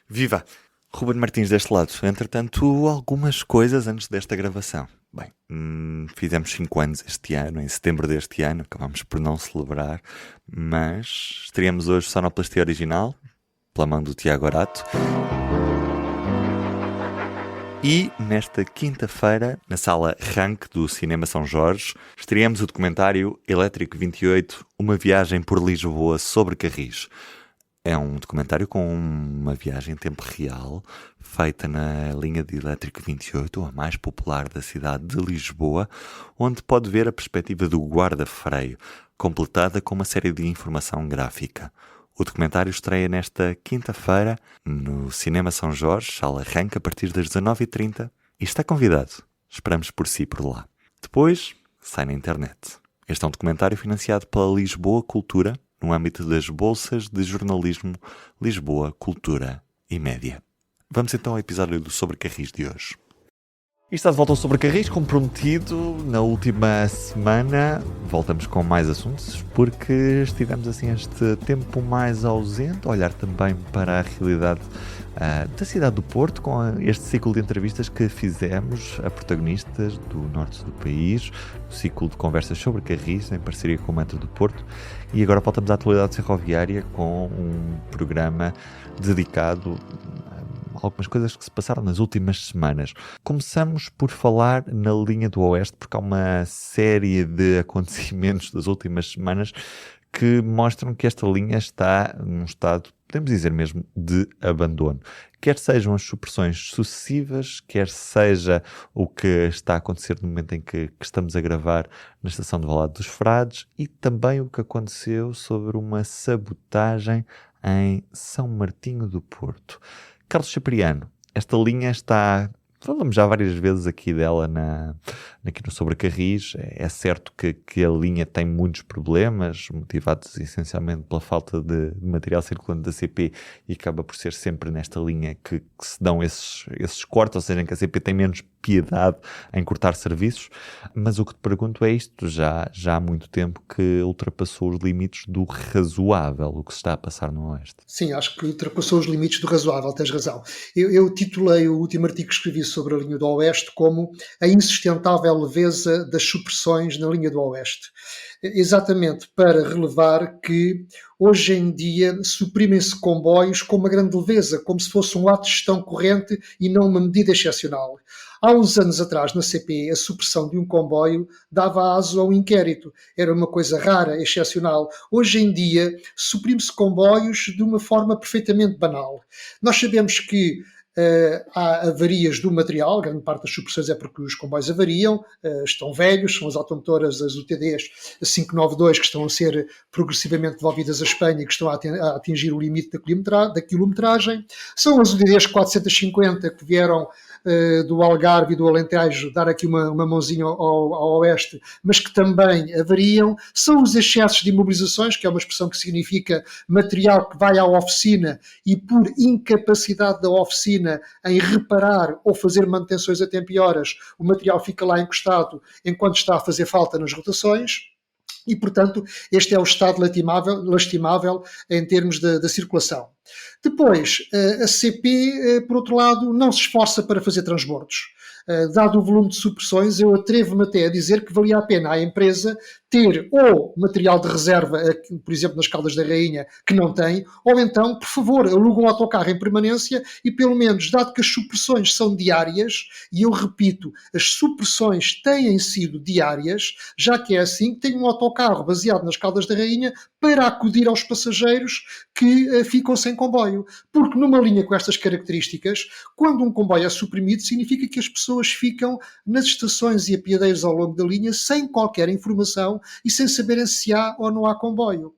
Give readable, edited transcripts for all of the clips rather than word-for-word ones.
Viva! Ruben Martins deste lado. Entretanto, algumas coisas antes desta gravação. Bem, fizemos 5 anos este ano, em setembro deste ano, acabámos por não celebrar, mas estreamos hoje Sonoplastia Original, pela mão do Tiago Arato. E nesta quinta-feira, na sala Rank do Cinema São Jorge, estreamos o documentário Elétrico 28, uma viagem por Lisboa sobre Carris. É um documentário com uma viagem em tempo real, feita na linha de Elétrico 28, a mais popular da cidade de Lisboa, onde pode ver a perspectiva do guarda-freio, completada com uma série de informação gráfica. O documentário estreia nesta quinta-feira no Cinema São Jorge, sala Rank, a partir das 19h30, e está convidado. Esperamos por si por lá. Depois, sai na internet. Este é um documentário financiado pela Lisboa Cultura, no âmbito das bolsas de jornalismo Lisboa, Cultura e Média. Vamos então ao episódio do Sobre Carris de hoje. E está de volta ao Sobre Carris, como prometido, na última semana voltamos com mais assuntos, porque estivemos assim este tempo mais ausente, a olhar também para a realidade da cidade do Porto, com este ciclo de entrevistas que fizemos a protagonistas do norte do país, o ciclo de conversas sobre Carris, em parceria com o Metro do Porto, e agora voltamos à atualidade ferroviária com um programa dedicado algumas coisas que se passaram nas últimas semanas. Começamos por falar na linha do Oeste, porque há uma série de acontecimentos das últimas semanas que mostram que esta linha está num estado, podemos dizer mesmo, de abandono. Quer sejam as supressões sucessivas, quer seja o que está a acontecer no momento em que estamos a gravar na estação de Valado dos Frades, e também o que aconteceu sobre uma sabotagem em São Martinho do Porto. Carlos Cipriano, esta linha está... Falamos já várias vezes aqui dela aqui no Sobre Carris. É certo que a linha tem muitos problemas, motivados essencialmente pela falta de material circulante da CP, e acaba por ser sempre nesta linha que se dão esses cortes, ou seja, em que a CP tem menos piedade em cortar serviços. Mas o que te pergunto é isto, já há muito tempo que ultrapassou os limites do razoável, o que se está a passar no Oeste. Sim, acho que ultrapassou os limites do razoável, tens razão. Eu titulei o último artigo que escrevi sobre a linha do Oeste como a insustentável leveza das supressões na linha do Oeste. Exatamente para relevar que hoje em dia suprimem-se comboios com uma grande leveza, como se fosse um ato de gestão corrente e não uma medida excepcional. Há uns anos atrás, na CP, a supressão de um comboio dava aso a um inquérito. Era uma coisa rara, excepcional. Hoje em dia, suprime-se comboios de uma forma perfeitamente banal. Nós sabemos que há avarias do material, grande parte das supressões é porque os comboios avariam, estão velhos, são as automotoras, as UTDs 592, que estão a ser progressivamente devolvidas à Espanha e que estão a atingir o limite da quilometragem. São as UTDs 450 que vieram do Algarve e do Alentejo dar aqui uma mãozinha ao Oeste, mas que também avariam. São os excessos de imobilizações, que é uma expressão que significa material que vai à oficina e por incapacidade da oficina em reparar ou fazer manutenções a tempo e horas, o material fica lá encostado enquanto está a fazer falta nas rotações. E, portanto, este é o estado lastimável em termos da circulação. Depois, a CP, por outro lado, não se esforça para fazer transbordos. Dado o volume de supressões, eu atrevo-me até a dizer que valia a pena à empresa ter ou material de reserva, por exemplo, nas Caldas da Rainha, que não tem, ou então, por favor, aluga um autocarro em permanência e, pelo menos, dado que as supressões são diárias, e eu repito, as supressões têm sido diárias, já que é assim, tem um autocarro baseado nas Caldas da Rainha para acudir aos passageiros que ficam sem comboio. Porque numa linha com estas características, quando um comboio é suprimido, significa que as pessoas ficam nas estações e apiadeiros ao longo da linha sem qualquer informação e sem saberem se há ou não há comboio.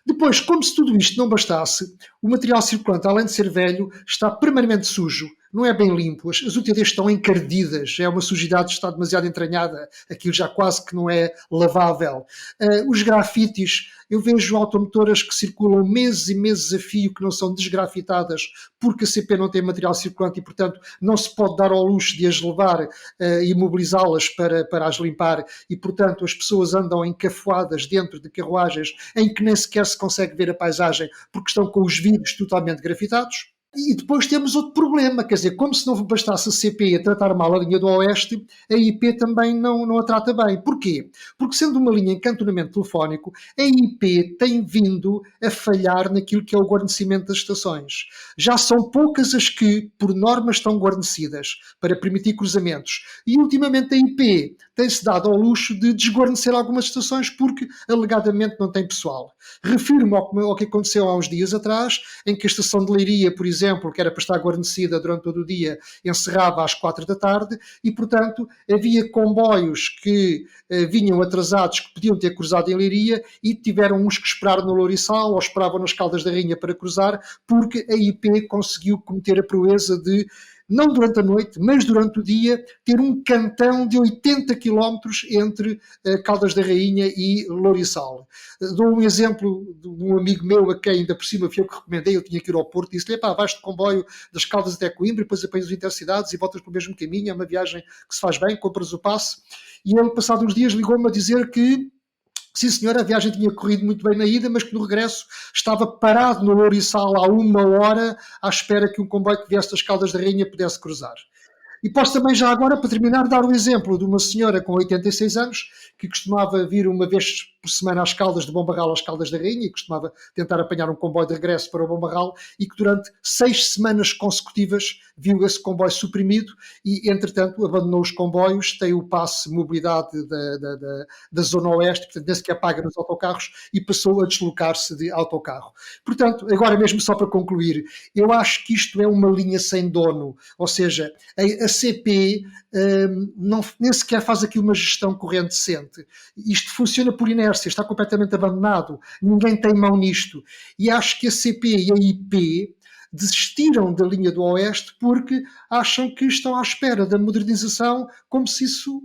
Depois, como se tudo isto não bastasse, o material circulante, além de ser velho, está permanentemente sujo, não é bem limpo, as UTDs estão encardidas, é uma sujidade que está demasiado entranhada, aquilo já quase que não é lavável. Os grafites, eu vejo automotoras que circulam meses e meses a fio que não são desgrafitadas porque a CP não tem material circulante e, portanto, não se pode dar ao luxo de as levar e mobilizá-las para as limpar e, portanto, as pessoas andam encafuadas dentro de carruagens em que nem sequer se consegue ver a paisagem porque estão com os vidros totalmente grafitados. E depois temos outro problema, quer dizer, como se não bastasse a CP a tratar mal a linha do Oeste, a IP também não a trata bem. Porquê? Porque sendo uma linha em cantonamento telefónico, a IP tem vindo a falhar naquilo que é o guarnecimento das estações. Já são poucas as que, por norma, estão guarnecidas para permitir cruzamentos. E ultimamente a IP tem-se dado ao luxo de desguarnecer algumas estações porque alegadamente não tem pessoal. Refiro-me ao que aconteceu há uns dias atrás, em que a estação de Leiria, por exemplo, que era para estar guarnecida durante todo o dia, encerrava às 4 da tarde e, portanto, havia comboios que vinham atrasados, que podiam ter cruzado em Leiria e tiveram uns que esperar no Lourissal ou esperavam nas Caldas da Rainha para cruzar, porque a IP conseguiu cometer a proeza de, não durante a noite, mas durante o dia, ter um cantão de 80 quilómetros entre Caldas da Rainha e Lourissal. Dou um exemplo de um amigo meu a quem ainda por cima fui eu que recomendei, eu tinha que ir ao Porto, disse-lhe, vais de comboio das Caldas até Coimbra, depois apanhas os intercidades e voltas pelo mesmo caminho, é uma viagem que se faz bem, compras o passe. E ele, passado uns dias, ligou-me a dizer que sim, senhora, a viagem tinha corrido muito bem na ida, mas que no regresso estava parado no Lourissal há 1 hora à espera que um comboio que viesse das Caldas da Rainha pudesse cruzar. E posso também já agora, para terminar, dar o exemplo de uma senhora com 86 anos que costumava vir uma vez por semana às Caldas de Bombarral às Caldas da Rainha e costumava tentar apanhar um comboio de regresso para o Bombarral e que durante 6 semanas consecutivas viu esse comboio suprimido e, entretanto, abandonou os comboios, tem o passe mobilidade da Zona Oeste, portanto, nem sequer paga nos autocarros e passou a deslocar-se de autocarro. Portanto, agora mesmo só para concluir, eu acho que isto é uma linha sem dono, ou seja, a CP nem sequer faz aqui uma gestão corrente decente. Isto funciona por inércia, está completamente abandonado, ninguém tem mão nisto. E acho que a CP e a IP desistiram da linha do Oeste porque acham que estão à espera da modernização como se isso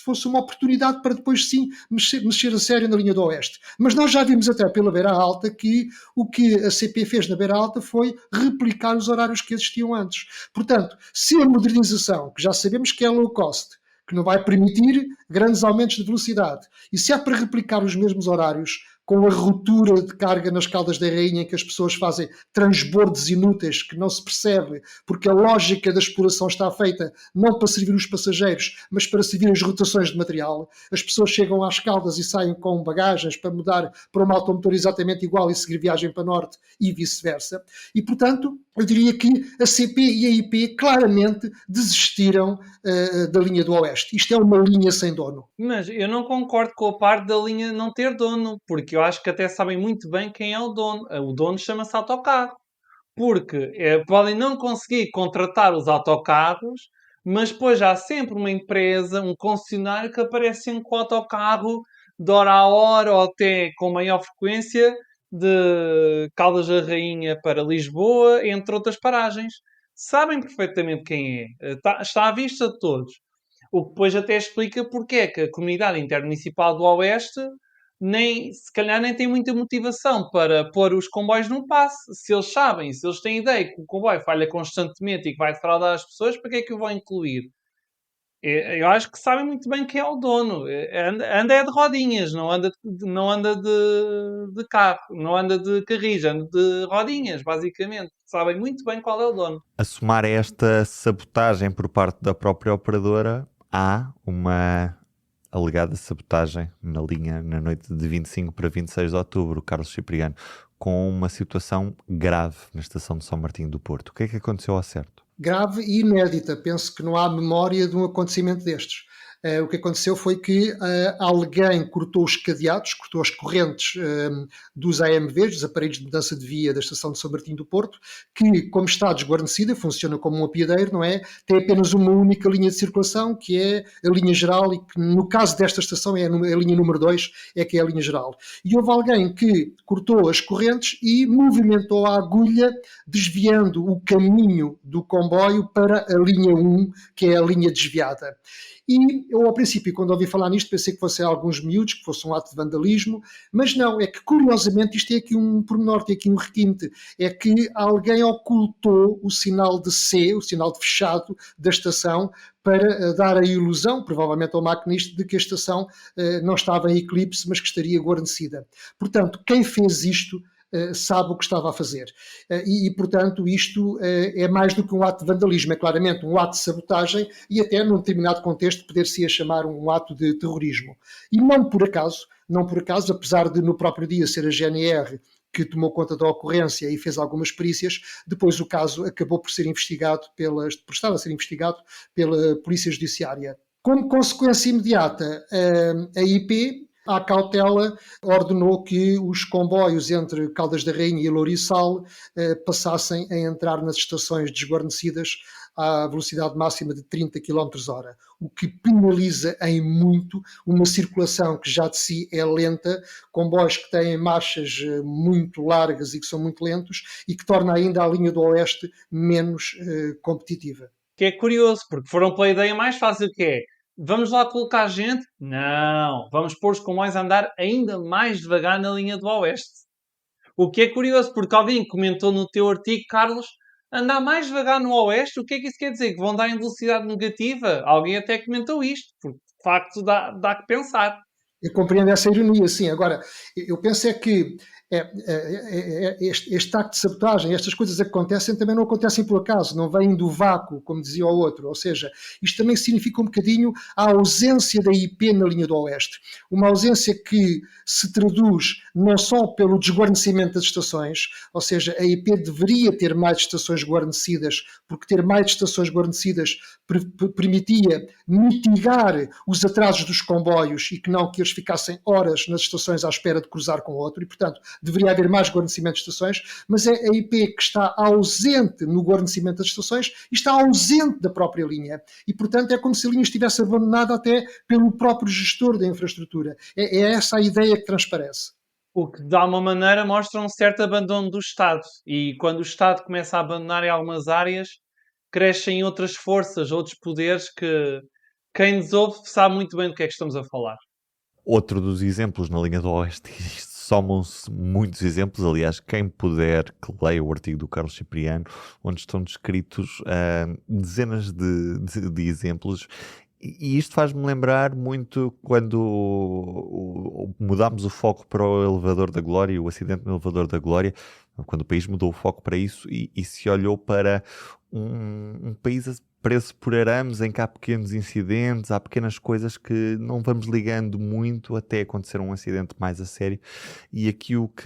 fosse uma oportunidade para depois sim mexer a sério na linha do Oeste. Mas nós já vimos até pela Beira Alta que o que a CP fez na Beira Alta foi replicar os horários que existiam antes. Portanto, se a modernização, que já sabemos que é low cost, que não vai permitir grandes aumentos de velocidade, e se há para replicar os mesmos horários, com a ruptura de carga nas Caldas da Rainha, em que as pessoas fazem transbordos inúteis que não se percebe, porque a lógica da exploração está feita não para servir os passageiros, mas para servir as rotações de material. As pessoas chegam às Caldas e saem com bagagens para mudar para uma automotor exatamente igual e seguir viagem para norte e vice-versa. E, portanto, eu diria que a CP e a IP claramente desistiram da linha do Oeste. Isto é uma linha sem dono. Mas eu não concordo com a parte da linha não ter dono, porque eu acho que até sabem muito bem quem é o dono. O dono chama-se autocarro. Porque podem não conseguir contratar os autocarros, mas depois há sempre uma empresa, um concessionário que aparece sempre com o autocarro de hora a hora ou até com maior frequência de Caldas da Rainha para Lisboa, entre outras paragens. Sabem perfeitamente quem é. Está à vista de todos. O que depois até explica porque é que a comunidade intermunicipal do Oeste se calhar nem tem muita motivação para pôr os comboios num passe. Se eles sabem, se eles têm ideia que o comboio falha constantemente e que vai defraudar as pessoas, para que é que o vão incluir? Eu acho que sabem muito bem quem é o dono. Anda é de rodinhas, não anda de carro, não anda de carris, anda de rodinhas, basicamente. Sabem muito bem qual é o dono. A somar a esta sabotagem por parte da própria operadora, há uma alegada sabotagem na linha na noite de 25 para 26 de outubro, Carlos Cipriano, com uma situação grave na estação de São Martinho do Porto. O que é que aconteceu ao certo? Grave e inédita. Penso que não há memória de um acontecimento destes. O que aconteceu foi que alguém cortou os cadeados, cortou as correntes dos AMVs, dos aparelhos de mudança de via da estação de São Martinho do Porto, que, como está desguarnecida, funciona como um apiadeiro, não é? Tem apenas uma única linha de circulação, que é a linha geral, e que no caso desta estação é a linha número 2, é que é a linha geral. E houve alguém que cortou as correntes e movimentou a agulha, desviando o caminho do comboio para a linha 1, que é a linha desviada. E eu, ao princípio, quando ouvi falar nisto, pensei que fossem alguns miúdos, que fosse um ato de vandalismo, mas não, é que, curiosamente, isto é aqui um pormenor, tem aqui um requinte, é que alguém ocultou o sinal de C, o sinal de fechado da estação, para dar a ilusão, provavelmente ao maquinista, de que a estação não estava em eclipse, mas que estaria guarnecida. Portanto, quem fez isto sabe o que estava a fazer. Portanto, isto é mais do que um ato de vandalismo, é claramente um ato de sabotagem e até, num determinado contexto, poder-se chamar um ato de terrorismo. E não por acaso, apesar de no próprio dia ser a GNR que tomou conta da ocorrência e fez algumas perícias, depois o caso acabou por estar a ser investigado pela Polícia Judiciária. Como consequência imediata, a IP, à cautela, ordenou que os comboios entre Caldas da Rainha e Lourissal passassem a entrar nas estações desguarnecidas à velocidade máxima de 30 km/h, o que penaliza em muito uma circulação que já de si é lenta, comboios que têm marchas muito largas e que são muito lentos e que torna ainda a linha do Oeste menos competitiva. Que é curioso, porque foram pela ideia mais fácil que é, vamos lá colocar gente? Não, vamos pôr os comboios a andar ainda mais devagar na linha do Oeste. O que é curioso, porque alguém comentou no teu artigo, Carlos, andar mais devagar no Oeste, o que é que isso quer dizer? Que vão dar em velocidade negativa? Alguém até comentou isto, porque de facto dá que pensar. Eu compreendo essa ironia, sim. Agora, eu penso é que este acto de sabotagem, estas coisas que acontecem, também não acontecem por acaso, não vêm do vácuo, como dizia o outro. Ou seja, isto também significa um bocadinho a ausência da IP na linha do Oeste. Uma ausência que se traduz não só pelo desguarnecimento das estações, ou seja, a IP deveria ter mais estações guarnecidas, porque ter mais estações guarnecidas permitia mitigar os atrasos dos comboios e que não que eles ficassem horas nas estações à espera de cruzar com o outro, e portanto deveria haver mais guarnecimento de estações, mas é a IP que está ausente no guarnecimento das estações e está ausente da própria linha, e portanto é como se a linha estivesse abandonada até pelo próprio gestor da infraestrutura. É essa a ideia que transparece. O que, de alguma maneira, mostra um certo abandono do Estado. E quando o Estado começa a abandonar em algumas áreas, crescem outras forças, outros poderes que quem nos ouve sabe muito bem do que é que estamos a falar. Outro dos exemplos na linha do Oeste, isto somam-se muitos exemplos, aliás, quem puder que leia o artigo do Carlos Cipriano, onde estão descritos dezenas de exemplos. E isto faz-me lembrar muito quando mudámos o foco para o elevador da Glória, o acidente no elevador da Glória, quando o país mudou o foco para isso e se olhou para um país preso por arames em que há pequenos incidentes, há pequenas coisas que não vamos ligando muito até acontecer um acidente mais a sério. E aqui o que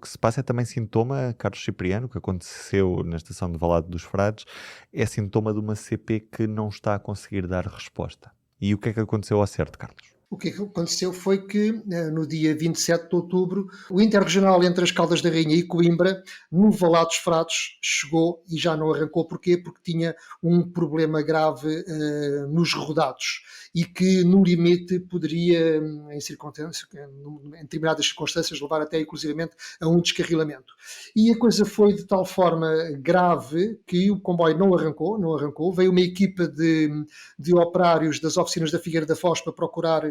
se passa é também sintoma, Carlos Cipriano, que aconteceu na estação de Valado dos Frades, é sintoma de uma CP que não está a conseguir dar resposta. E o que é que aconteceu ao certo, Carlos? O que aconteceu foi que, no dia 27 de outubro, o interregional entre as Caldas da Rainha e Coimbra, no Valado dos Frades, chegou e já não arrancou. Porquê? Porque tinha um problema grave nos rodados e que, no limite, poderia, em determinadas circunstâncias, levar até, inclusivamente, a um descarrilamento. E a coisa foi de tal forma grave que o comboio não arrancou. Veio uma equipa de operários das oficinas da Figueira da Foz para procurar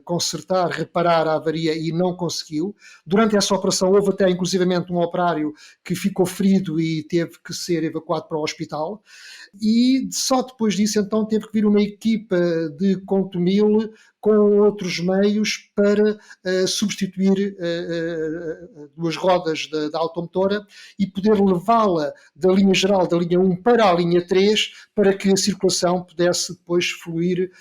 consertar, reparar a avaria e não conseguiu. Durante essa operação houve até inclusivamente um operário que ficou ferido e teve que ser evacuado para o hospital, e só depois disso então teve que vir uma equipa de Contumil com outros meios para substituir duas rodas da automotora e poder levá-la da linha geral, da linha 1 para a linha 3, para que a circulação pudesse depois fluir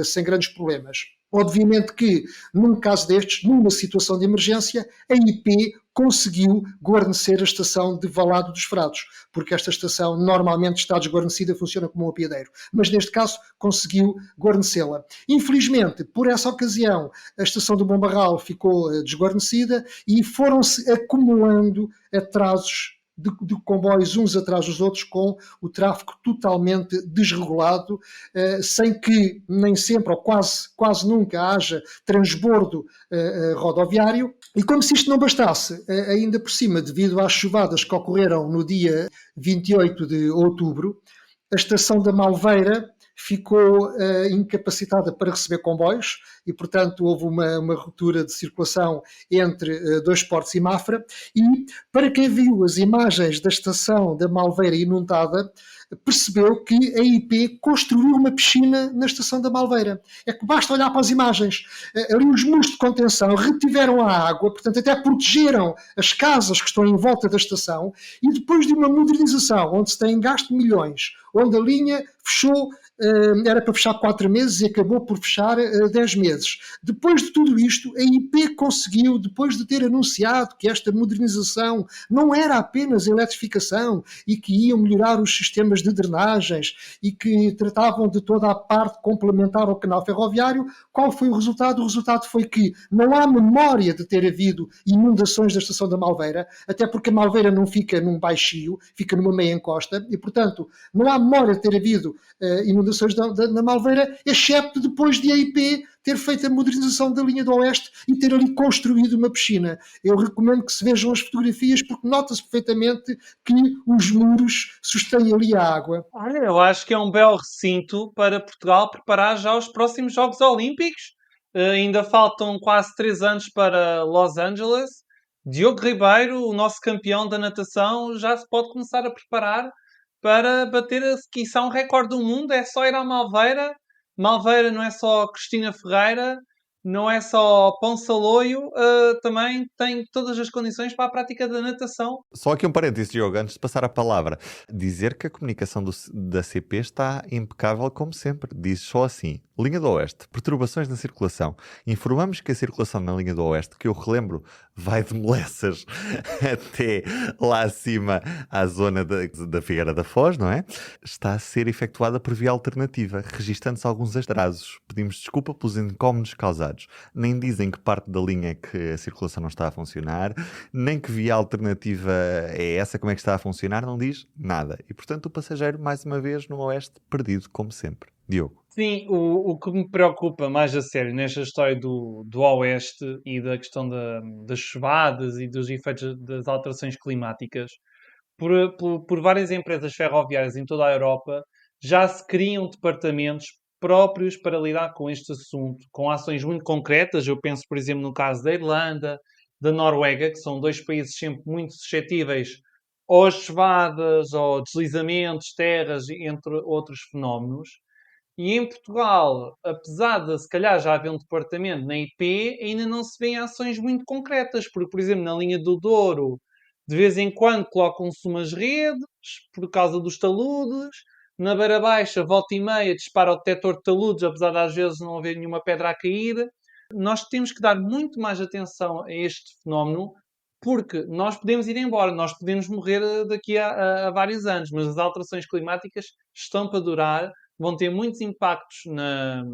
sem grandes problemas. Obviamente que, num caso destes, numa situação de emergência, a IP conseguiu guarnecer a estação de Valado dos Frades, porque esta estação normalmente está desguarnecida, funciona como um apiadeiro, mas neste caso conseguiu guarnecê-la. Infelizmente, por essa ocasião, a estação do Bombarral ficou desguarnecida e foram-se acumulando atrasos de comboios uns atrás dos outros, com o tráfego totalmente desregulado, sem que nem sempre ou quase nunca haja transbordo rodoviário. E como se isto não bastasse, ainda por cima, devido às chuvadas que ocorreram no dia 28 de outubro, a estação da Malveira ficou incapacitada para receber comboios e, portanto, houve uma ruptura de circulação entre dois portos e Mafra. E, para quem viu as imagens da estação da Malveira inundada, percebeu que a IP construiu uma piscina na estação da Malveira. É que basta olhar para as imagens. Ali os muros de contenção retiveram a água, portanto até protegeram as casas que estão em volta da estação, e depois de uma modernização onde se tem gasto milhões, onde a linha fechou, era para fechar 4 meses e acabou por fechar 10 meses. Depois de tudo isto, a IP conseguiu, depois de ter anunciado que esta modernização não era apenas eletrificação e que iam melhorar os sistemas de drenagens e que tratavam de toda a parte complementar ao canal ferroviário, qual foi o resultado? O resultado foi que não há memória de ter havido inundações da estação da Malveira, até porque a Malveira não fica num baixio, fica numa meia encosta, e portanto não há memória de ter havido inundações na Malveira, excepto depois de a IP ter feito a modernização da linha do Oeste e ter ali construído uma piscina. Eu recomendo que se vejam as fotografias, porque nota-se perfeitamente que os muros sustêm ali a água. Olha, eu acho que é um belo recinto para Portugal preparar já os próximos Jogos Olímpicos. Ainda faltam quase 3 anos para Los Angeles. Diogo Ribeiro, o nosso campeão da natação, já se pode começar a preparar para bater, quiçá, um recorde do mundo. É só ir à Malveira. Malveira não é só Cristina Ferreira, não é só Pão Saloio, também tem todas as condições para a prática da natação. Só aqui um parênteses, Diogo, antes de passar a palavra. Dizer que a comunicação da CP está impecável como sempre. Diz só assim: linha do Oeste, perturbações na circulação. Informamos que a circulação na linha do Oeste, que eu relembro, vai de Melessas até lá acima à zona da Figueira da Foz, não é? Está a ser efetuada por via alternativa, registando-se alguns atrasos. Pedimos desculpa pelos incómodos causados. Nem dizem que parte da linha é que a circulação não está a funcionar, nem que via alternativa é essa, como é que está a funcionar, não diz nada. E, portanto, o passageiro, mais uma vez, no Oeste, perdido, como sempre. Diogo. Sim, o que me preocupa mais a sério nesta história do Oeste e da questão das chuvadas e dos efeitos das alterações climáticas, por várias empresas ferroviárias em toda a Europa, já se criam departamentos próprios para lidar com este assunto, com ações muito concretas. Eu penso, por exemplo, no caso da Irlanda, da Noruega, que são dois países sempre muito suscetíveis às chuvadas, aos deslizamentos, terras, entre outros fenómenos. E em Portugal, apesar de se calhar já haver um departamento na IP, ainda não se vêem ações muito concretas, porque, por exemplo, na linha do Douro, de vez em quando colocam-se umas redes por causa dos taludes, na Beira Baixa, volta e meia, dispara o detector de taludes, apesar de às vezes não haver nenhuma pedra a cair. Nós temos que dar muito mais atenção a este fenómeno, porque nós podemos ir embora, nós podemos morrer daqui a vários anos, mas as alterações climáticas estão para durar, vão ter muitos impactos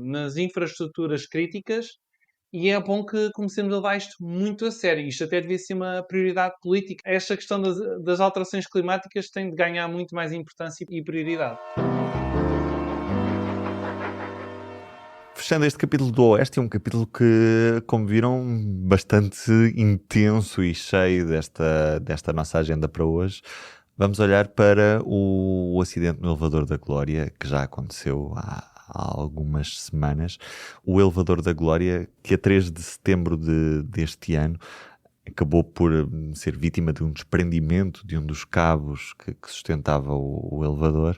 nas infraestruturas críticas, e é bom que comecemos a levar isto muito a sério. Isto até devia ser uma prioridade política. Esta questão das alterações climáticas tem de ganhar muito mais importância e prioridade. Fechando este capítulo do Oeste, é um capítulo que, como viram, bastante intenso e cheio desta nossa agenda para hoje. Vamos olhar para o acidente no elevador da Glória, que já aconteceu há algumas semanas. O elevador da Glória, que a 3 de setembro deste ano acabou por ser vítima de um desprendimento de um dos cabos que sustentava o elevador,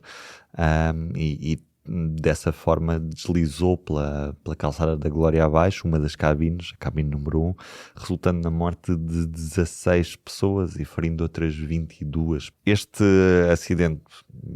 e dessa forma deslizou pela calçada da Glória abaixo, uma das cabines, a cabine número 1, resultando na morte de 16 pessoas e ferindo outras 22. Este acidente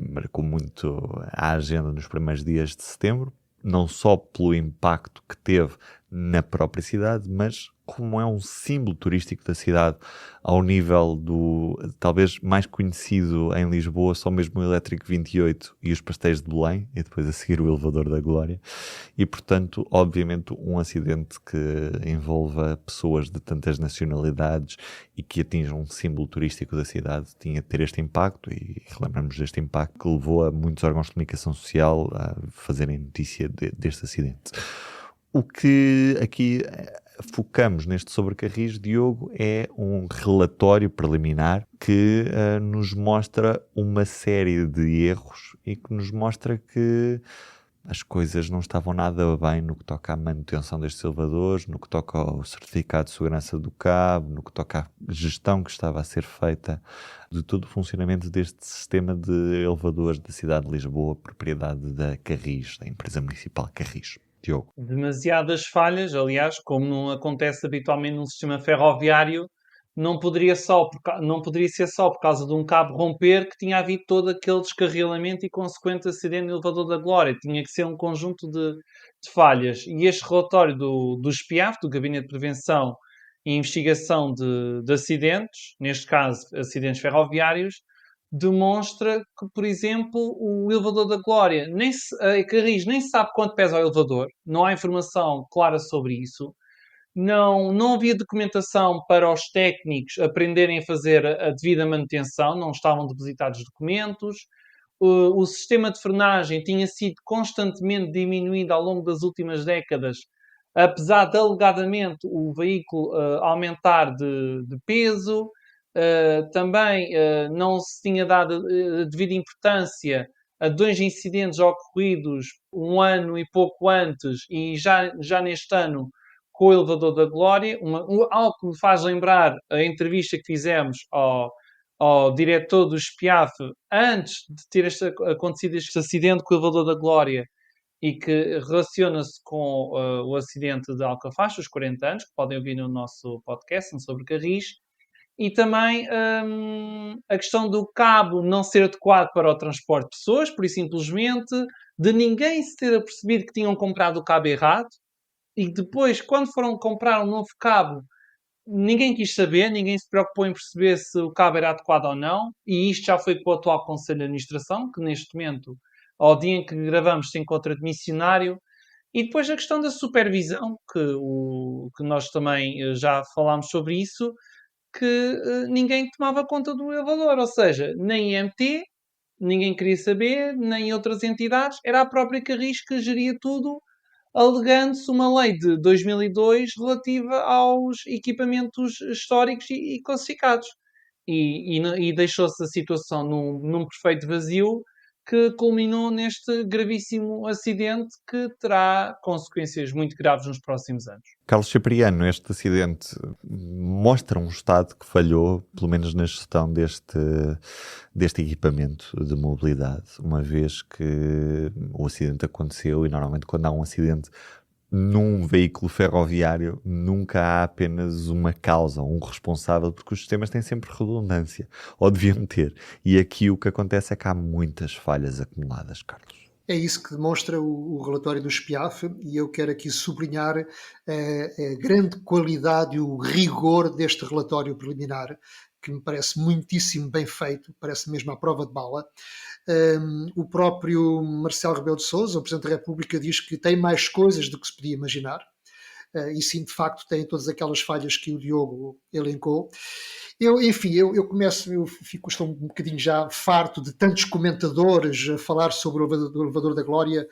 marcou muito a agenda nos primeiros dias de setembro, não só pelo impacto que teve na própria cidade, mas como é um símbolo turístico da cidade, ao nível do, talvez mais conhecido em Lisboa, só mesmo o Elétrico 28 e os pastéis de Belém, e depois a seguir o elevador da Glória. E, portanto, obviamente, um acidente que envolva pessoas de tantas nacionalidades e que atinja um símbolo turístico da cidade tinha de ter este impacto, e lembramos deste impacto que levou a muitos órgãos de comunicação social a fazerem notícia deste acidente. O que aqui focamos neste Sobre Carris, Diogo, é um relatório preliminar que nos mostra uma série de erros e que nos mostra que as coisas não estavam nada bem no que toca à manutenção destes elevadores, no que toca ao certificado de segurança do cabo, no que toca à gestão que estava a ser feita de todo o funcionamento deste sistema de elevadores da cidade de Lisboa, propriedade da Carris, da empresa municipal Carris. Diogo. Demasiadas falhas, aliás, como não acontece habitualmente num sistema ferroviário, não poderia ser só por causa de um cabo romper que tinha havido todo aquele descarrilamento e consequente acidente no elevador da Glória. Tinha que ser um conjunto de falhas. E este relatório do SPIAF, do Gabinete de Prevenção e Investigação de Acidentes, neste caso acidentes ferroviários, demonstra que, por exemplo, o elevador da Glória, a Carris nem sabe quanto pesa o elevador, não há informação clara sobre isso. Não havia documentação para os técnicos aprenderem a fazer a devida manutenção, não estavam depositados documentos. O sistema de frenagem tinha sido constantemente diminuído ao longo das últimas décadas, apesar de alegadamente o veículo aumentar de peso. Também não se tinha dado a devida importância a dois incidentes ocorridos um ano e pouco antes e já neste ano com o elevador da Glória, algo que me faz lembrar a entrevista que fizemos ao diretor do SPIAF antes de ter acontecido este acidente com o elevador da Glória e que relaciona-se com o acidente de Alcafax, os 40 anos, que podem ouvir no nosso podcast sobre Carris. E também a questão do cabo não ser adequado para o transporte de pessoas, por simplesmente, de ninguém se ter apercebido que tinham comprado o cabo errado, e depois, quando foram comprar um novo cabo, ninguém quis saber, ninguém se preocupou em perceber se o cabo era adequado ou não, e isto já foi com o atual Conselho de Administração, que neste momento, ao dia em que gravamos, se encontra de missionário. E depois a questão da supervisão, que nós também já falámos sobre isso, que ninguém tomava conta do elevador, ou seja, nem IMT, ninguém queria saber, nem outras entidades, era a própria Carris que geria tudo, alegando-se uma lei de 2002 relativa aos equipamentos históricos e classificados. E deixou-se a situação num perfeito vazio que culminou neste gravíssimo acidente que terá consequências muito graves nos próximos anos. Carlos Cipriano, este acidente mostra um Estado que falhou, pelo menos na gestão deste equipamento de mobilidade, uma vez que o acidente aconteceu e normalmente quando há um acidente num veículo ferroviário nunca há apenas uma causa, um responsável, porque os sistemas têm sempre redundância, ou deviam ter. E aqui o que acontece é que há muitas falhas acumuladas, Carlos. É isso que demonstra o relatório do SPIAF e eu quero aqui sublinhar a grande qualidade e o rigor deste relatório preliminar, que me parece muitíssimo bem feito, parece mesmo à prova de bala. O próprio Marcelo Rebelo de Sousa, o Presidente da República, diz que tem mais coisas do que se podia imaginar. E sim, de facto, tem todas aquelas falhas que o Diogo elencou. Eu estou um bocadinho já farto de tantos comentadores a falar sobre o elevador da Glória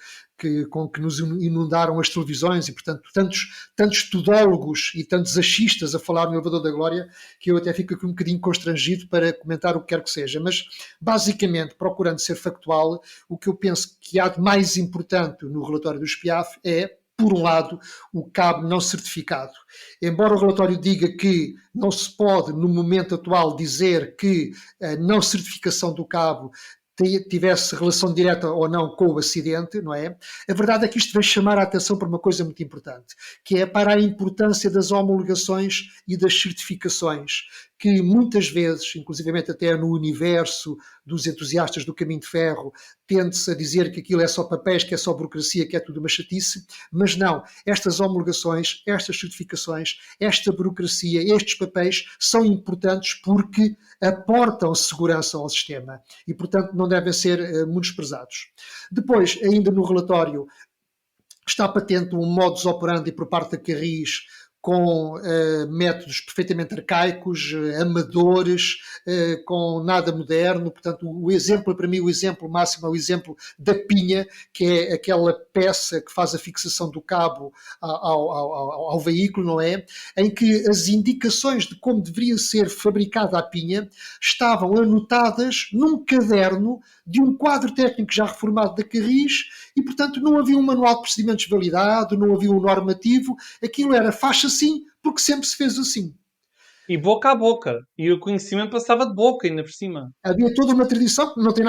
com que nos inundaram as televisões e, portanto, tantos tudólogos e tantos achistas a falar no elevador da Glória que eu até fico aqui um bocadinho constrangido para comentar o que quer que seja. Mas, basicamente, procurando ser factual, o que eu penso que há de mais importante no relatório do SPIAF é, por um lado, o cabo não certificado. Embora o relatório diga que não se pode, no momento atual, dizer que a não certificação do cabo tivesse relação direta ou não com o acidente, não é? A verdade é que isto vem chamar a atenção para uma coisa muito importante, que é para a importância das homologações e das certificações, que muitas vezes, inclusivamente até no universo dos entusiastas do caminho de ferro, tende-se a dizer que aquilo é só papéis, que é só burocracia, que é tudo uma chatice, mas não, estas homologações, estas certificações, esta burocracia, estes papéis são importantes porque aportam segurança ao sistema e, portanto, não devem ser menosprezados. Depois, ainda no relatório, está patente um modus operandi por parte da Carris com métodos perfeitamente arcaicos, amadores, com nada moderno. Portanto, o exemplo, para mim, o exemplo máximo é o exemplo da pinha, que é aquela peça que faz a fixação do cabo ao veículo, não é? Em que as indicações de como deveria ser fabricada a pinha estavam anotadas num caderno de um quadro técnico já reformado da Carris e, portanto, não havia um manual de procedimentos validado, não havia um normativo, aquilo era faz assim porque sempre se fez assim. E boca a boca. E o conhecimento passava de boca, ainda por cima. Havia toda uma tradição, não tem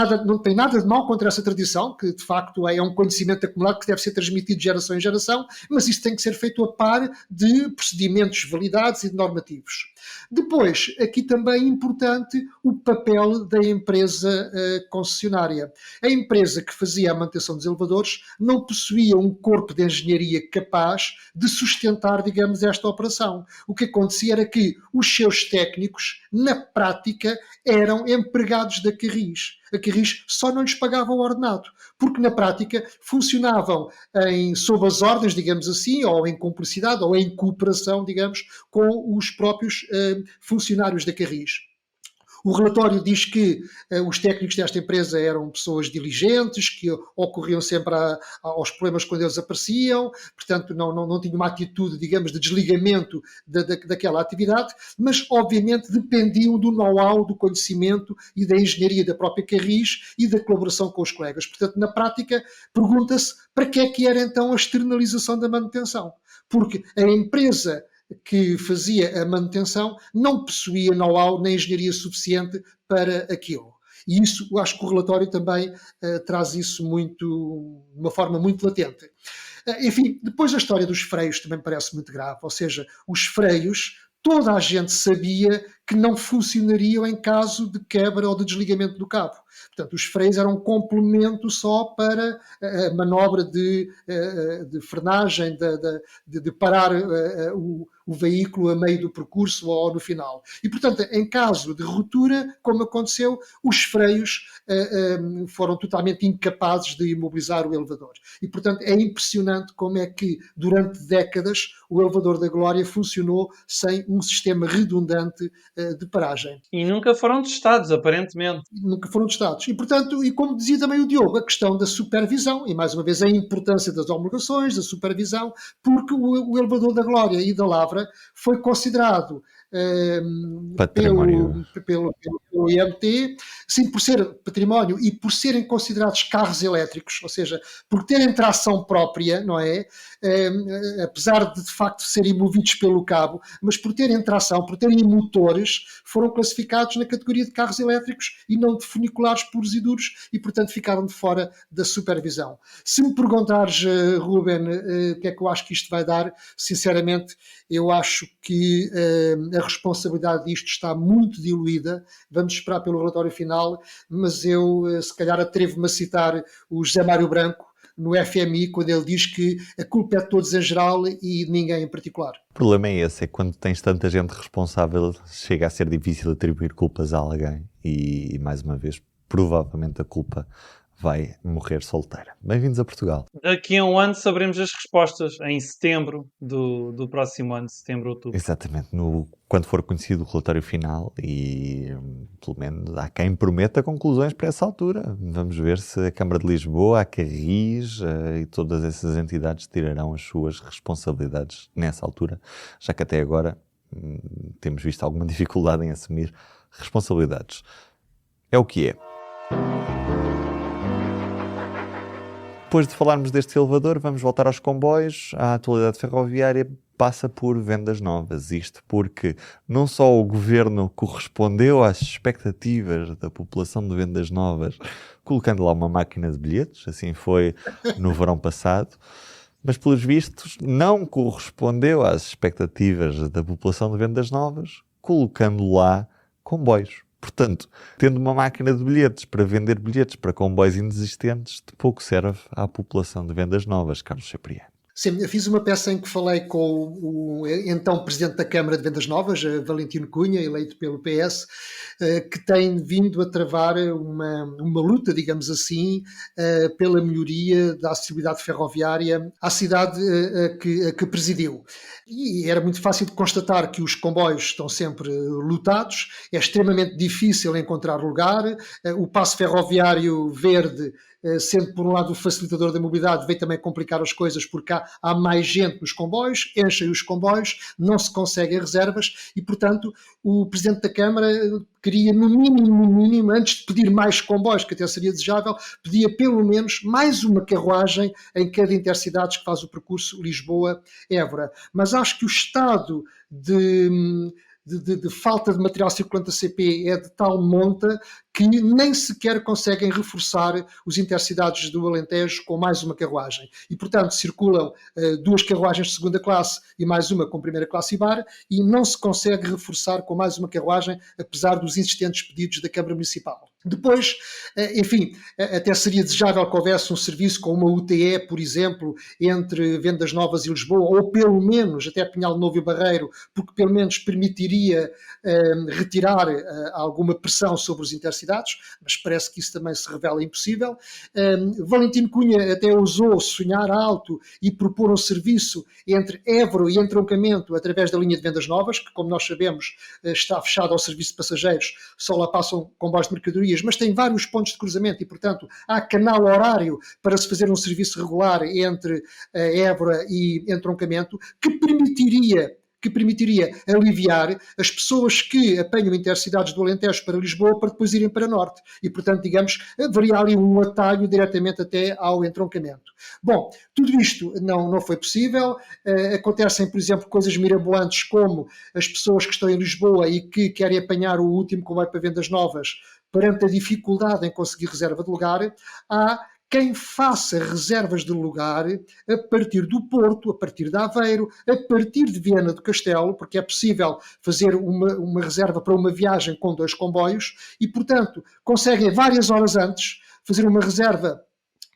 nada de mal contra essa tradição, que de facto é um conhecimento acumulado que deve ser transmitido de geração em geração, mas isso tem que ser feito a par de procedimentos validados e de normativos. Depois, aqui também é importante o papel da empresa concessionária. A empresa que fazia a manutenção dos elevadores não possuía um corpo de engenharia capaz de sustentar, digamos, esta operação. O que acontecia era que os seus técnicos, na prática, eram empregados da Carris. A Carris só não lhes pagava o ordenado, porque na prática funcionavam sob as ordens, digamos assim, ou em cumplicidade, ou em cooperação, digamos, com os próprios funcionários da Carris. O relatório diz que os técnicos desta empresa eram pessoas diligentes, que ocorriam sempre aos problemas quando eles apareciam, portanto não tinham uma atitude, digamos, de desligamento daquela atividade, mas obviamente dependiam do know-how, do conhecimento e da engenharia da própria Carris e da colaboração com os colegas. Portanto, na prática, pergunta-se para que é que era então a externalização da manutenção? Porque a empresa que fazia a manutenção não possuía know-how nem engenharia suficiente para aquilo. E isso, eu acho que o relatório também traz isso de uma forma muito latente. Enfim, depois a história dos freios também parece muito grave, ou seja, os freios, toda a gente sabia que não funcionariam em caso de quebra ou de desligamento do cabo. Portanto, os freios eram um complemento só para a manobra de frenagem, de parar o veículo a meio do percurso ou no final. E, portanto, em caso de ruptura, como aconteceu, os freios foram totalmente incapazes de imobilizar o elevador. E, portanto, é impressionante como é que, durante décadas, o elevador da Glória funcionou sem um sistema redundante de paragem. E nunca foram testados, aparentemente. Nunca foram testados. E, portanto, e como dizia também o Diogo, a questão da supervisão, e mais uma vez a importância das homologações, da supervisão, porque o elevador da Glória e da Lavra foi considerado pelo IMT, sim, por ser património e por serem considerados carros elétricos, ou seja, por terem tração própria, não é? Apesar de facto serem movidos pelo cabo, mas por terem tração, por terem motores, foram classificados na categoria de carros elétricos e não de funiculares puros e duros e, portanto, ficaram de fora da supervisão. Se me perguntares, Ruben, o que é que eu acho que isto vai dar, sinceramente, eu acho que a responsabilidade disto está muito diluída. Vamos esperar pelo relatório final, mas eu, se calhar, atrevo-me a citar o José Mário Branco no FMI, quando ele diz que a culpa é de todos em geral e de ninguém em particular. O problema é esse, é que quando tens tanta gente responsável, chega a ser difícil atribuir culpas a alguém e mais uma vez, provavelmente a culpa vai morrer solteira. Bem-vindos a Portugal. Daqui a um ano saberemos as respostas, em setembro do próximo ano, setembro, outubro. Exatamente, quando for conhecido o relatório final e pelo menos há quem prometa conclusões para essa altura. Vamos ver se a Câmara de Lisboa, a Carris e todas essas entidades tirarão as suas responsabilidades nessa altura, já que até agora temos visto alguma dificuldade em assumir responsabilidades. É o que é. Depois de falarmos deste elevador, vamos voltar aos comboios. A atualidade ferroviária passa por vendas novas. Isto porque não só o governo correspondeu às expectativas da população de vendas novas, colocando lá uma máquina de bilhetes, assim foi no verão passado, mas pelos vistos não correspondeu às expectativas da população de vendas novas, colocando lá comboios. Portanto, tendo uma máquina de bilhetes para vender bilhetes para comboios inexistentes, de pouco serve à população de vendas novas, Carlos Cipriano. Sim, eu fiz uma peça em que falei com o então Presidente da Câmara de Vendas Novas, Valentino Cunha, eleito pelo PS, que tem vindo a travar uma luta, digamos assim, pela melhoria da acessibilidade ferroviária à cidade a que presidiu. E era muito fácil de constatar que os comboios estão sempre lotados, é extremamente difícil encontrar lugar, o passo ferroviário verde, sendo por um lado o facilitador da mobilidade, veio também complicar as coisas porque há mais gente nos comboios, enchem os comboios, não se conseguem reservas e, portanto, o Presidente da Câmara queria, no mínimo, antes de pedir mais comboios, que até seria desejável, pedia pelo menos mais uma carruagem em cada intercidades que faz o percurso Lisboa-Évora. Mas acho que o estado de falta de material circulante da CP é de tal monta que nem sequer conseguem reforçar os intercidades do Alentejo com mais uma carruagem. E, portanto, circulam duas carruagens de segunda classe e mais uma com primeira classe e bar, e não se consegue reforçar com mais uma carruagem, apesar dos insistentes pedidos da Câmara Municipal. Depois, enfim, até seria desejável que houvesse um serviço com uma UTE, por exemplo, entre Vendas Novas e Lisboa, ou pelo menos até Pinhal Novo e Barreiro, porque pelo menos permitiria retirar alguma pressão sobre os intercidades, mas parece que isso também se revela impossível. Valentino Cunha até ousou sonhar alto e propor um serviço entre Évora e entroncamento através da linha de Vendas Novas, que, como nós sabemos, está fechada ao serviço de passageiros, só lá passam comboios de mercadorias, mas tem vários pontos de cruzamento e, portanto, há canal horário para se fazer um serviço regular entre Évora e entroncamento, que permitiria aliviar as pessoas que apanham intercidades do Alentejo para Lisboa para depois irem para Norte. E, portanto, digamos, haveria ali um atalho diretamente até ao entroncamento. Bom, tudo isto não foi possível. Acontecem, por exemplo, coisas mirabolantes como as pessoas que estão em Lisboa e que querem apanhar o último comboio para Vendas Novas, perante a dificuldade em conseguir reserva de lugar, há quem faça reservas de lugar a partir do Porto, a partir de Aveiro, a partir de Viana do Castelo, porque é possível fazer uma reserva para uma viagem com 2 comboios e, portanto, conseguem várias horas antes fazer uma reserva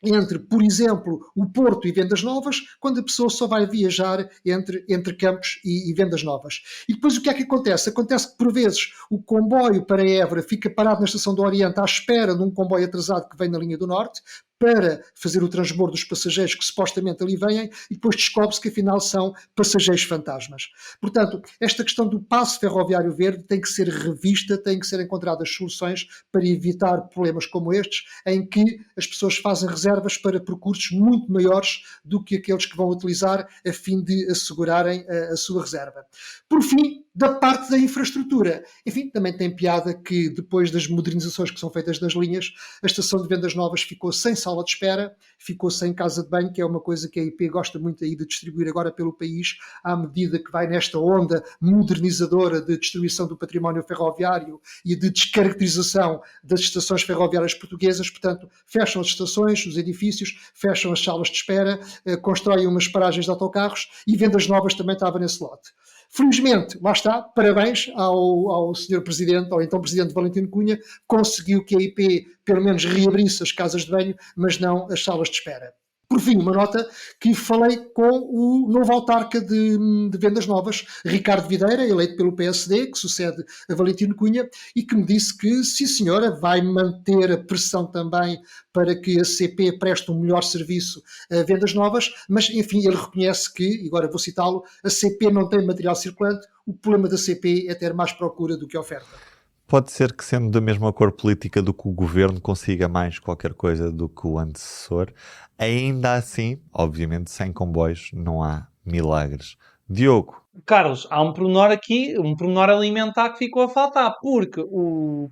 entre, por exemplo, o Porto e Vendas Novas, quando a pessoa só vai viajar entre Campos e Vendas Novas. E depois o que é que acontece? Acontece que, por vezes, o comboio para Évora fica parado na Estação do Oriente à espera de um comboio atrasado que vem na linha do Norte, para fazer o transbordo dos passageiros que supostamente ali vêm, e depois descobre-se que afinal são passageiros fantasmas. Portanto, esta questão do passo ferroviário verde tem que ser revista, tem que ser encontradas soluções para evitar problemas como estes, em que as pessoas fazem reservas para percursos muito maiores do que aqueles que vão utilizar a fim de assegurarem a sua reserva. Por fim, da parte da infraestrutura. Enfim, também tem piada que depois das modernizações que são feitas nas linhas, a estação de Vendas Novas ficou sem sala de espera, ficou sem casa de banho, que é uma coisa que a IP gosta muito aí de distribuir agora pelo país, à medida que vai nesta onda modernizadora de destruição do património ferroviário e de descaracterização das estações ferroviárias portuguesas. Portanto, fecham as estações, os edifícios, fecham as salas de espera, constroem umas paragens de autocarros e Vendas Novas também estava nesse lote. Felizmente, lá está, parabéns ao Sr. Presidente, ao então Presidente Valentino Cunha, conseguiu que a IP pelo menos reabrisse as casas de banho, mas não as salas de espera. Por fim, uma nota que falei com o novo autarca de Vendas Novas, Ricardo Videira, eleito pelo PSD, que sucede a Valentino Cunha, e que me disse que, sim senhora, vai manter a pressão também para que a CP preste um melhor serviço a Vendas Novas, mas, enfim, ele reconhece que, e agora vou citá-lo, a CP não tem material circulante, o problema da CP é ter mais procura do que oferta. Pode ser que, sendo da mesma cor política do que o governo, consiga mais qualquer coisa do que o antecessor. Ainda assim, obviamente, sem comboios não há milagres. Diogo. Carlos, há um pormenor aqui, um pormenor alimentar que ficou a faltar, porque o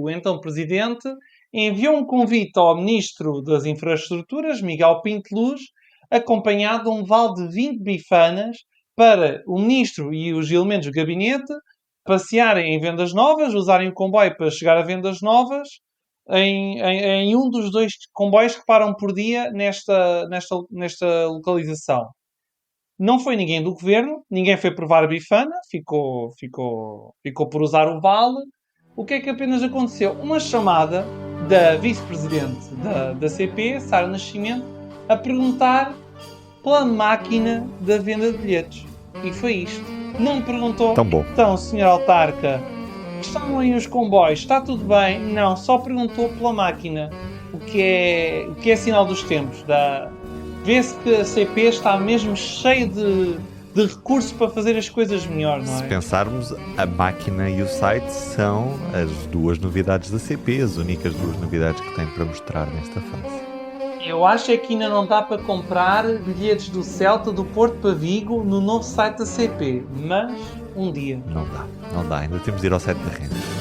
então presidente, enviou um convite ao Ministro das Infraestruturas, Miguel Pinto Luz, acompanhado de um vale de 20 bifanas para o Ministro e os elementos do gabinete passearem em Vendas Novas, usarem o comboio para chegar a Vendas Novas, em um dos 2 comboios que param por dia nesta localização. Não foi ninguém do governo, ninguém foi provar a bifana, ficou por usar o vale. O que é que apenas aconteceu? Uma chamada da vice-presidente da CP, Sara Nascimento, a perguntar pela máquina da venda de bilhetes. E foi isto. Não me perguntou, Tão bom. então, Sr. Autarca, estão aí os comboios, está tudo bem? Não, só perguntou pela máquina. O que é sinal dos tempos. Vê-se que a CP está mesmo cheia de recursos para fazer as coisas melhor, não Se é? pensarmos, a máquina e o site são as duas novidades da CP, as únicas duas novidades que tem para mostrar nesta fase. Eu acho é que ainda não dá para comprar bilhetes do Celta, do Porto para Vigo no novo site da CP, mas um dia. Não dá, ainda temos de ir ao site da Rennes.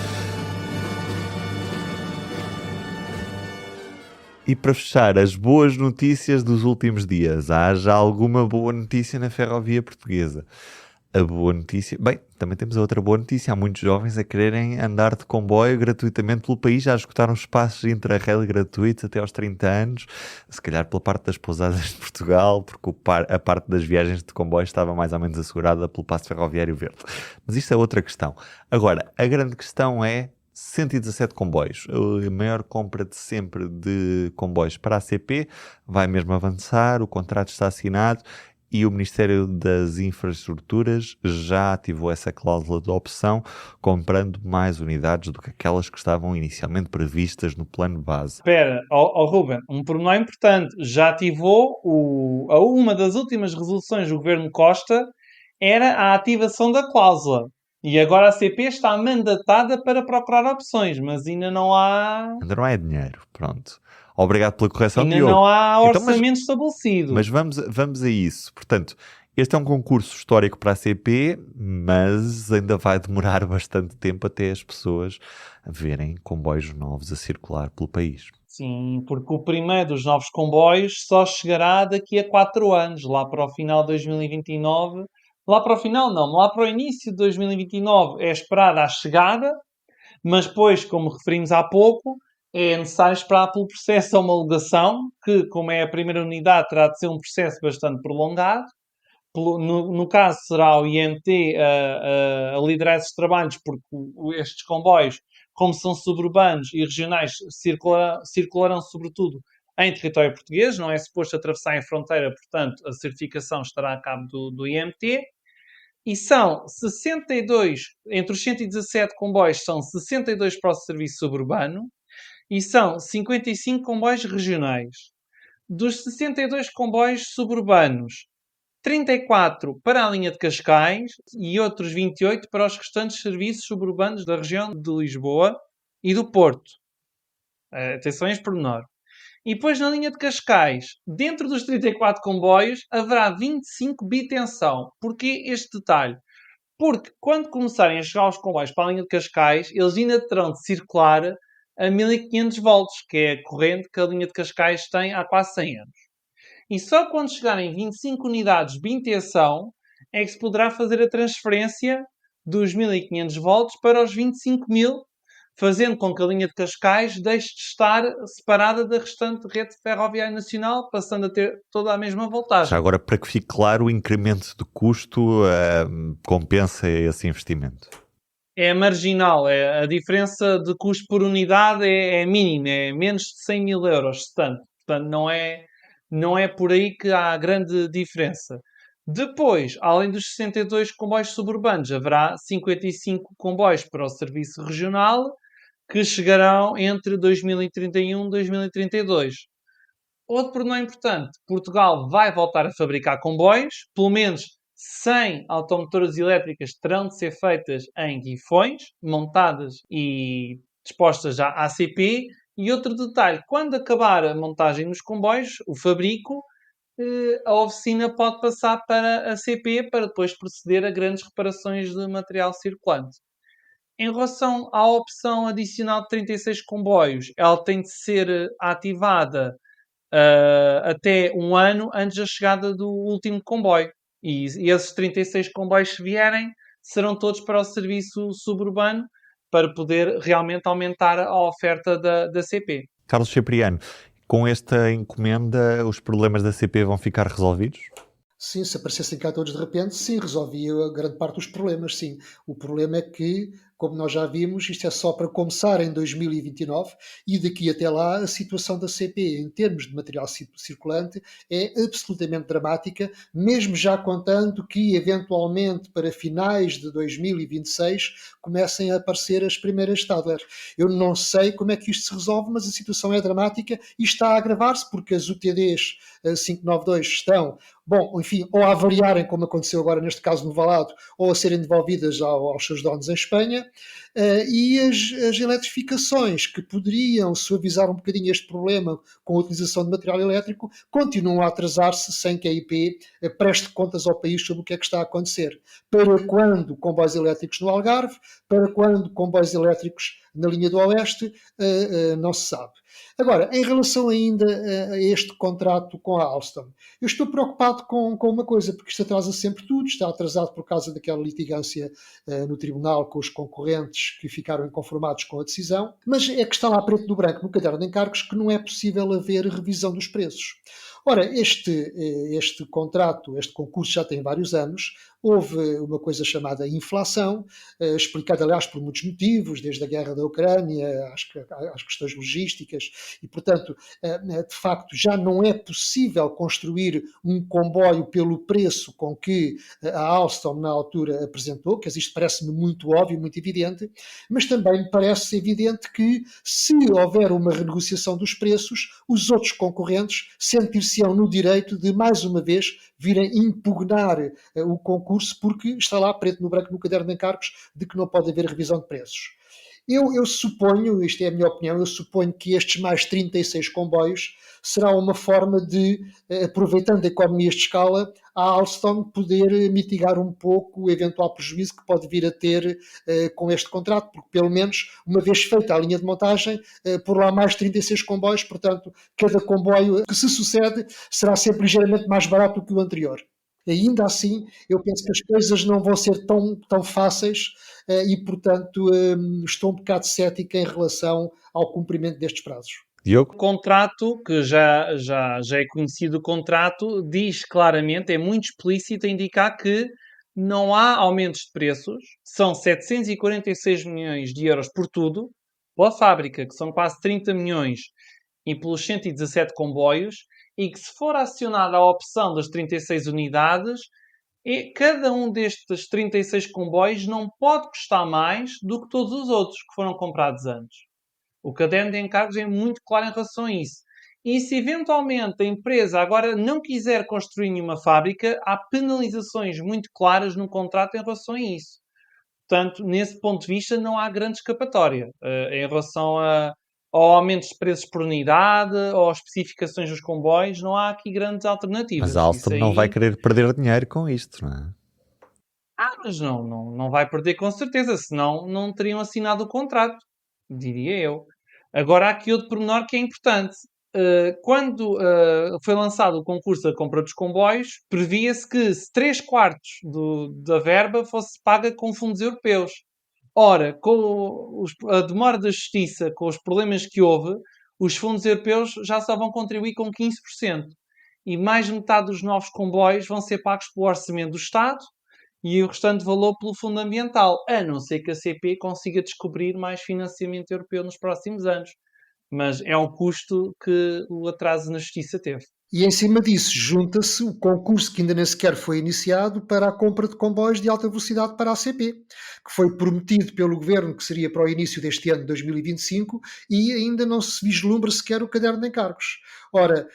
E para fechar, as boas notícias dos últimos dias. Há já alguma boa notícia na ferrovia portuguesa? A boa notícia... Bem, também temos a outra boa notícia. Há muitos jovens a quererem andar de comboio gratuitamente pelo país. Já esgotaram espaços intra-rail gratuitos até aos 30 anos. Se calhar pela parte das pousadas de Portugal, porque a parte das viagens de comboio estava mais ou menos assegurada pelo passo ferroviário verde. Mas isto é outra questão. Agora, a grande questão é 117 comboios. A maior compra de sempre de comboios para a CP vai mesmo avançar, o contrato está assinado e o Ministério das Infraestruturas já ativou essa cláusula de opção, comprando mais unidades do que aquelas que estavam inicialmente previstas no plano base. Espera, Ruben, um pormenor importante. Já ativou uma das últimas resoluções do Governo Costa era a ativação da cláusula. E agora a CP está mandatada para procurar opções, mas ainda não há dinheiro, pronto. Obrigado pela correção, Ainda Diogo. não há Então, orçamento estabelecido. Mas vamos a isso. Portanto, este é um concurso histórico para a CP, mas ainda vai demorar bastante tempo até as pessoas verem comboios novos a circular pelo país. Sim, porque o primeiro dos novos comboios só chegará daqui a 4 anos, lá para o final de 2029. Lá para o final não, lá para o início de 2029 é esperada a chegada, mas depois, como referimos há pouco, é necessário esperar pelo processo de homologação, que, como é a primeira unidade, terá de ser um processo bastante prolongado. No caso, será o IMT a liderar esses trabalhos, porque estes comboios, como são suburbanos e regionais, circularão sobretudo em território português, não é suposto atravessar a fronteira, portanto, a certificação estará a cabo do IMT. E são 62, entre os 117 comboios, são 62 para o serviço suburbano e são 55 comboios regionais. Dos 62 comboios suburbanos, 34 para a linha de Cascais e outros 28 para os restantes serviços suburbanos da região de Lisboa e do Porto. Atenção a este pormenor. E depois na linha de Cascais, dentro dos 34 comboios, haverá 25 bitensão. Porquê este detalhe? Porque quando começarem a chegar os comboios para a linha de Cascais, eles ainda terão de circular a 1500 volts, que é a corrente que a linha de Cascais tem há quase 100 anos. E só quando chegarem 25 unidades de intenção é que se poderá fazer a transferência dos 1500 volts para os 25.000, fazendo com que a linha de Cascais deixe de estar separada da restante rede ferroviária nacional, passando a ter toda a mesma voltagem. Já agora, para que fique claro, o incremento de custo compensa esse investimento? É marginal. A diferença de custo por unidade é mínima. É menos de 100 mil euros, se tanto. Portanto, não é por aí que há grande diferença. Depois, além dos 62 comboios suburbanos, haverá 55 comboios para o serviço regional que chegarão entre 2031 e 2032. Outro pormenor importante, Portugal vai voltar a fabricar comboios, pelo menos 100 automotoras elétricas terão de ser feitas em Guifões, montadas e dispostas à ACP. E outro detalhe, quando acabar a montagem nos comboios, o fabrico, a oficina pode passar para a CP para depois proceder a grandes reparações de material circulante. Em relação à opção adicional de 36 comboios, ela tem de ser ativada até um ano antes da chegada do último comboio. E esses 36 comboios, se vierem, serão todos para o serviço suburbano para poder realmente aumentar a oferta da CP. Carlos Cipriano, com esta encomenda, os problemas da CP vão ficar resolvidos? Sim, se aparecessem cá todos de repente, sim, resolvia grande parte dos problemas, sim. O problema é que como nós já vimos, isto é só para começar em 2029 e daqui até lá a situação da CP em termos de material circulante é absolutamente dramática, mesmo já contando que eventualmente para finais de 2026 comecem a aparecer as primeiras Stadler. Eu não sei como é que isto se resolve, mas a situação é dramática e está a agravar-se porque as UTDs 592 estão, bom, enfim, ou a variarem, como aconteceu agora neste caso no Valado, ou a serem devolvidas aos seus donos em Espanha, e as eletrificações que poderiam suavizar um bocadinho este problema com a utilização de material elétrico continuam a atrasar-se sem que a IP preste contas ao país sobre o que é que está a acontecer. Para quando comboios elétricos no Algarve, para quando comboios elétricos na linha do Oeste, não se sabe. Agora, em relação ainda a este contrato com a Alstom, eu estou preocupado com uma coisa, porque isto atrasa sempre tudo, está atrasado por causa daquela litigância no tribunal com os concorrentes que ficaram inconformados com a decisão, mas é que está lá preto no branco no caderno de encargos que não é possível haver revisão dos preços. Ora, este contrato, este concurso já tem vários anos, houve uma coisa chamada inflação, explicada aliás por muitos motivos, desde a guerra da Ucrânia às questões logísticas, e portanto, de facto, já não é possível construir um comboio pelo preço com que a Alstom na altura apresentou, quer dizer, isto parece-me muito óbvio, muito evidente, mas também me parece evidente que se houver uma renegociação dos preços, os outros concorrentes sentir-se-ão no direito de, mais uma vez, virem impugnar o concurso porque está lá preto no branco no caderno de encargos de que não pode haver revisão de preços. Eu suponho, isto é a minha opinião, eu suponho que estes mais 36 comboios será uma forma de, aproveitando economias de escala, a Alstom poder mitigar um pouco o eventual prejuízo que pode vir a ter com este contrato, porque pelo menos, uma vez feita a linha de montagem, por lá mais 36 comboios, portanto, cada comboio que se sucede será sempre ligeiramente mais barato do que o anterior. Ainda assim, eu penso que as coisas não vão ser tão fáceis e, portanto, estou um bocado cético em relação ao cumprimento destes prazos. Diogo? O contrato, que já é conhecido o contrato, diz claramente, é muito explícito a indicar que não há aumentos de preços, são 746 milhões de euros por tudo, pela fábrica, que são quase 30 milhões, e pelos 117 comboios, e que se for acionada a opção das 36 unidades, cada um destes 36 comboios não pode custar mais do que todos os outros que foram comprados antes. O caderno de encargos é muito claro em relação a isso. E se eventualmente a empresa agora não quiser construir nenhuma fábrica, há penalizações muito claras no contrato em relação a isso. Portanto, nesse ponto de vista, não há grande escapatória em relação ao aumento de preços por unidade ou às especificações dos comboios. Não há aqui grandes alternativas. Mas a Alstom não vai querer perder dinheiro com isto, não é? Mas não vai perder com certeza, senão não teriam assinado o contrato, diria eu. Agora há aqui outro pormenor que é importante. Quando foi lançado o concurso da compra dos comboios, previa-se que 3/4 da verba fosse paga com fundos europeus. Ora, com a demora da justiça, com os problemas que houve, os fundos europeus já só vão contribuir com 15%. E mais de metade dos novos comboios vão ser pagos pelo orçamento do Estado e o restante valor pelo fundo ambiental, a não ser que a CP consiga descobrir mais financiamento europeu nos próximos anos. Mas é um custo que o atraso na justiça teve. E em cima disso junta-se o concurso que ainda nem sequer foi iniciado para a compra de comboios de alta velocidade para a ACP, que foi prometido pelo Governo que seria para o início deste ano, 2025, e ainda não se vislumbra sequer o caderno de encargos. Ora,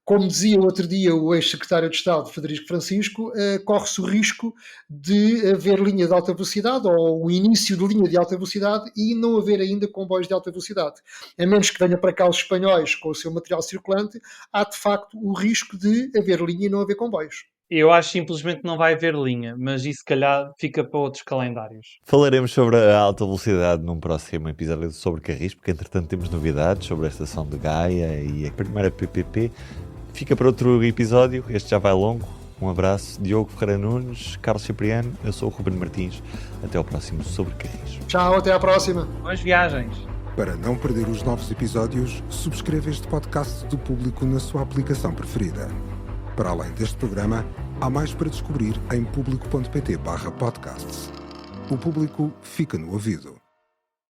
como dizia outro dia o ex-secretário de Estado, Frederico Francisco, corre-se o risco de haver linha de alta velocidade ou o início de linha de alta velocidade e não haver ainda comboios de alta velocidade. A menos que venha para cá os espanhóis com o seu material circulante, há de facto o risco de haver linha e não haver comboios. Eu acho simplesmente que não vai haver linha, mas isso se calhar fica para outros calendários. Falaremos sobre a alta velocidade num próximo episódio sobre Carris, porque entretanto temos novidades sobre a estação de Gaia e a primeira PPP. Fica para outro episódio, este já vai longo. Um abraço, Diogo Ferreira Nunes, Carlos Cipriano, eu sou o Ruben Martins. Até ao próximo Sobre Carris. Tchau, até à próxima. Boas viagens. Para não perder os novos episódios, subscreva este podcast do Público na sua aplicação preferida. Para além deste programa, há mais para descobrir em público.pt/podcasts. O Público fica no ouvido.